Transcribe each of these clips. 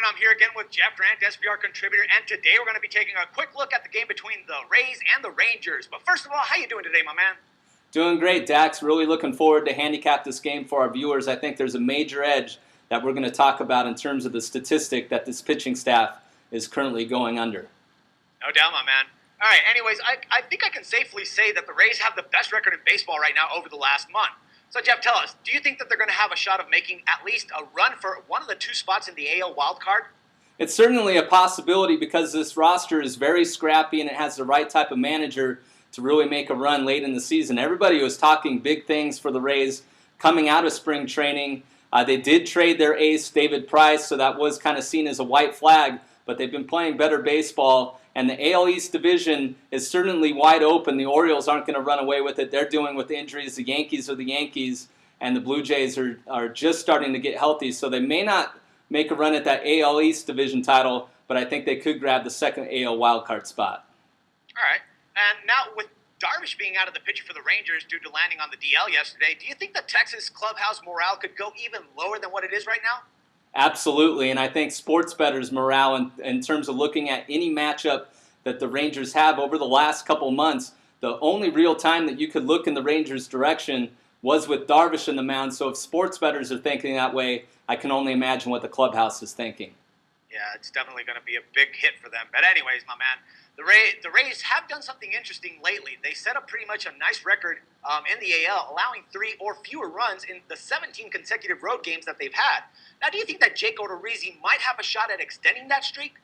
everyone, and I'm here again with Jeff Grant, SBR contributor, and today we're going to be taking a quick look at the game between the Rays and the Rangers. But first of all, how you doing today, my man? Doing great, Dax. Really looking forward to handicap this game for our viewers. I think there's a major edge that we're going to talk about in terms of the statistic that this pitching staff is currently going under. No doubt, my man. All right, anyways, I think I can safely say that the Rays have the best record in baseball right now over the last month. So, Jeff, tell us, do you think that they're going to have a shot of making at least a run for one of the two spots in the AL wildcard? It's certainly a possibility because this roster is very scrappy and it has the right type of manager to really make a run late in the season. Everybody was talking big things for the Rays coming out of spring training. They did trade their ace, David Price, so that was kind of seen as a white flag, but they've been playing better baseball. And the AL East division is certainly wide open. The Orioles aren't going to run away with it. They're dealing with injuries. The Yankees are the Yankees, and the Blue Jays are just starting to get healthy. So they may not make a run at that AL East division title, but I think they could grab the second AL wildcard spot. All right. And now with Darvish being out of the picture for the Rangers due to landing on the DL yesterday, do you think the Texas clubhouse morale could go even lower than what it is right now? Absolutely, and I think sports bettors' morale in terms of looking at any matchup that the Rangers have over the last couple months, the only real time that you could look in the Rangers' direction was with Darvish in the mound. So if sports bettors are thinking that way, I can only imagine what the clubhouse is thinking. Yeah, it's definitely going to be a big hit for them. But anyways, my man, the Rays have done something interesting lately. They set up pretty much a nice record in the AL, allowing 3 or fewer runs in the 17 consecutive road games that they've had. Now, do you think that Jake Odorizzi might have a shot at extending that streak?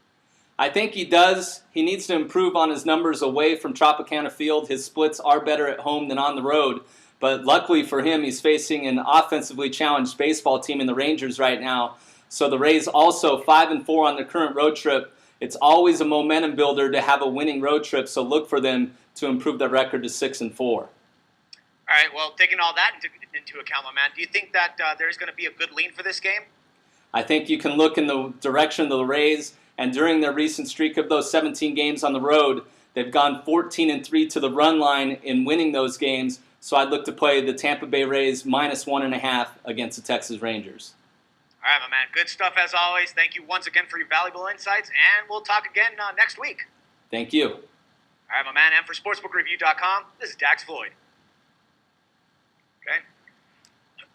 I think he does. He needs to improve on his numbers away from Tropicana Field. His splits are better at home than on the road. But luckily for him, he's facing an offensively challenged baseball team in the Rangers right now. So the Rays also 5-4 on their current road trip. It's always a momentum builder to have a winning road trip, so look for them to improve their record to 6-4. All right, well, taking all that into account, my man, do you think that there's going to be a good lean for this game? I think you can look in the direction of the Rays, and during their recent streak of those 17 games on the road, they've gone 14-3 to the run line in winning those games, so I'd look to play the Tampa Bay Rays -1.5 against the Texas Rangers. All right, my man. Good stuff as always. Thank you once again for your valuable insights, and we'll talk again next week. Thank you. All right, my man. And for SportsbookReview.com, this is Dax Floyd.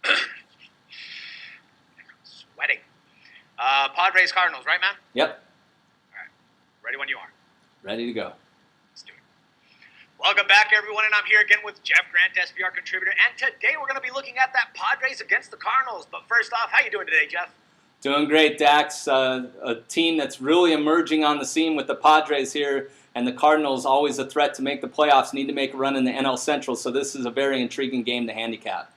Okay. Sweating. Padres Cardinals, right, man? Yep. All right. Ready when you are. Ready to go. Let's do it. Welcome back, everyone, and I'm here again with Jeff Grant, SBR contributor, and today we're going to be looking at that Padres against the Cardinals. But first off, how you doing today, Jeff? Doing great, Dax. A team that's really emerging on the scene with the Padres here, and the Cardinals, always a threat to make the playoffs, need to make a run in the NL Central, so this is a very intriguing game to handicap.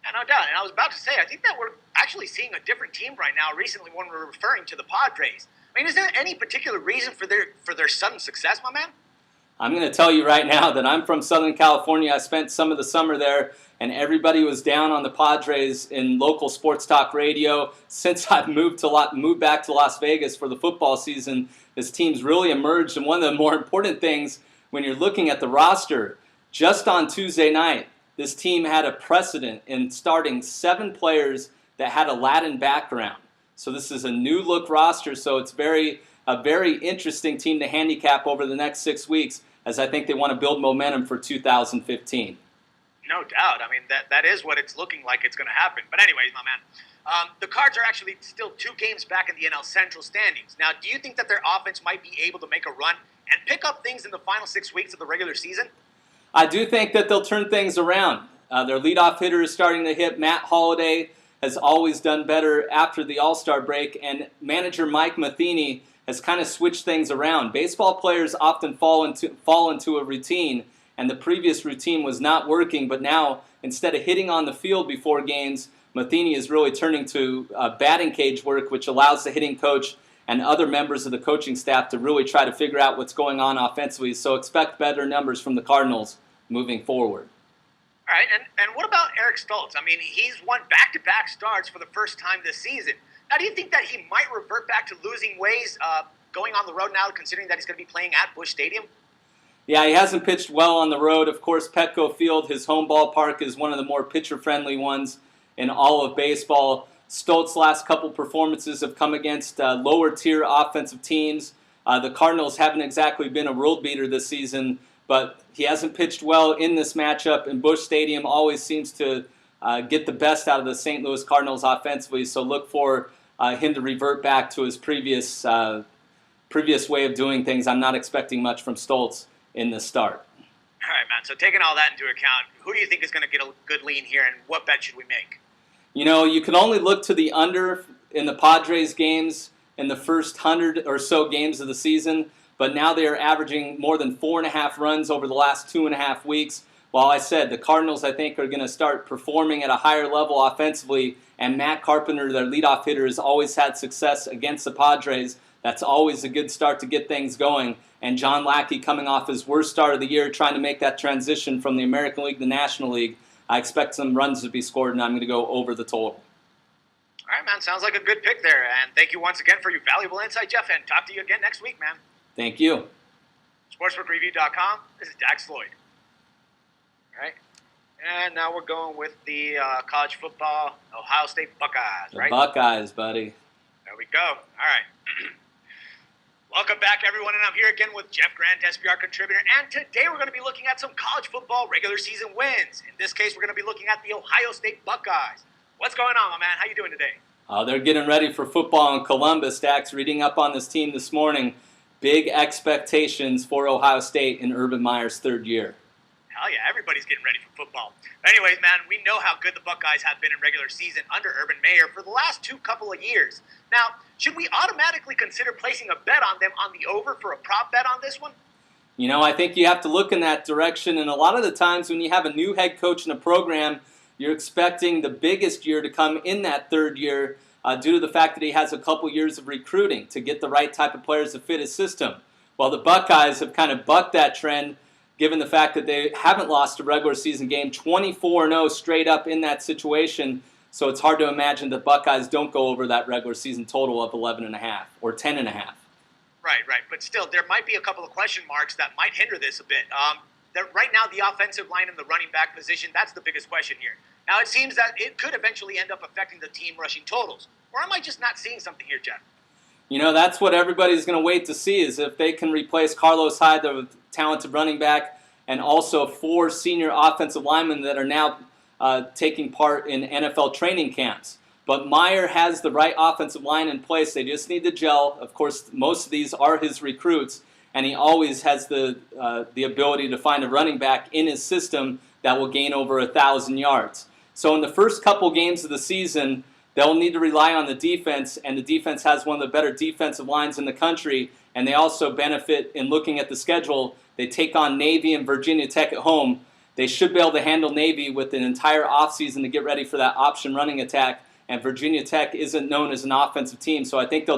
Yeah, no doubt, and I was about to say, I think that we're actually seeing a different team right now recently when we're referring to the Padres. I mean, is there any particular reason for their sudden success, my man? I'm going to tell you right now that I'm from Southern California. I spent some of the summer there, and everybody was down on the Padres in local sports talk radio. Since I've moved back to Las Vegas for the football season, this team's really emerged. And one of the more important things when you're looking at the roster, just on Tuesday night, this team had a precedent in starting 7 players that had a Latin background. So this is a new look roster, so it's a very interesting team to handicap over the next 6 weeks, as I think they want to build momentum for 2015. No doubt. I mean, that is what it's looking like it's going to happen. But anyways, my man, the Cards are actually still 2 games back in the NL Central standings. Now, do you think that their offense might be able to make a run and pick up things in the final 6 weeks of the regular season? I do think that they'll turn things around. Their leadoff hitter is starting to hit. Matt Holliday has always done better after the All-Star break, and manager Mike Matheny has kind of switched things around. Baseball players often fall into a routine, and the previous routine was not working, but now instead of hitting on the field before games, Matheny is really turning to batting cage work, which allows the hitting coach and other members of the coaching staff to really try to figure out what's going on offensively. So expect better numbers from the Cardinals moving forward. All right, and what about Eric Stoltz? I mean, he's won back-to-back starts for the first time this season. Now, do you think that he might revert back to losing ways going on the road now, considering that he's going to be playing at Busch Stadium? Yeah, he hasn't pitched well on the road. Of course, Petco Field, his home ballpark, is one of the more pitcher-friendly ones in all of baseball. Stoltz's last couple performances have come against lower-tier offensive teams. The Cardinals haven't exactly been a world beater this season, but he hasn't pitched well in this matchup, and Busch Stadium always seems to get the best out of the St. Louis Cardinals offensively, so look for him to revert back to his previous way of doing things. I'm not expecting much from Stoltz in this start. All right, man. So taking all that into account, who do you think is going to get a good lean here, and what bet should we make? You know, you can only look to the under in the Padres games in the first 100 or so games of the season, but now they are averaging more than 4.5 runs over the last 2.5 weeks. While I said the Cardinals, I think, are going to start performing at a higher level offensively, and Matt Carpenter, their leadoff hitter, has always had success against the Padres. That's always a good start to get things going. And John Lackey coming off his worst start of the year, trying to make that transition from the American League to the National League. I expect some runs to be scored, and I'm going to go over the total. All right, man. Sounds like a good pick there. And thank you once again for your valuable insight, Jeff. And talk to you again next week, man. Thank you. SportsbookReview.com. This is Dax Lloyd. All right. And now we're going with the college football Ohio State Buckeyes, right? The Buckeyes, buddy. There we go. All right. Welcome back, everyone, and I'm here again with Jeff Grant, SBR contributor, and today we're going to be looking at some college football regular season wins. In this case, we're going to be looking at the Ohio State Buckeyes. What's going on, my man? How you doing today? They're getting ready for football in Columbus. Dax, reading up on this team this morning. Big expectations for Ohio State in Urban Meyer's third year. Hell yeah, everybody's getting ready for football. Anyways, man, we know how good the Buckeyes have been in regular season under Urban Meyer for the last couple of years. Now, should we automatically consider placing a bet on them on the over for a prop bet on this one? You know, I think you have to look in that direction, and a lot of the times when you have a new head coach in a program, you're expecting the biggest year to come in that third year due to the fact that he has a couple years of recruiting to get the right type of players to fit his system. Well, the Buckeyes have kind of bucked that trend, given the fact that they haven't lost a regular season game, 24-0 straight up in that situation. So it's hard to imagine the Buckeyes don't go over that regular season total of 11.5 or 10.5. Right. But still, there might be a couple of question marks that might hinder this a bit. Right now, the offensive line and the running back position, that's the biggest question here. Now, it seems that it could eventually end up affecting the team rushing totals. Or am I just not seeing something here, Jeff? You know, that's what everybody's going to wait to see, is if they can replace Carlos Hyde, the talented running back, and also 4 senior offensive linemen that are now taking part in NFL training camps. But Meyer has the right offensive line in place. They just need to gel. Of course, most of these are his recruits, and he always has the ability to find a running back in his system that will gain over 1,000 yards. So in the first couple games of the season, they'll need to rely on the defense, and the defense has one of the better defensive lines in the country, and they also benefit in looking at the schedule. They take on Navy and Virginia Tech at home. They should be able to handle Navy with an entire offseason to get ready for that option running attack, and Virginia Tech isn't known as an offensive team, so I think they'll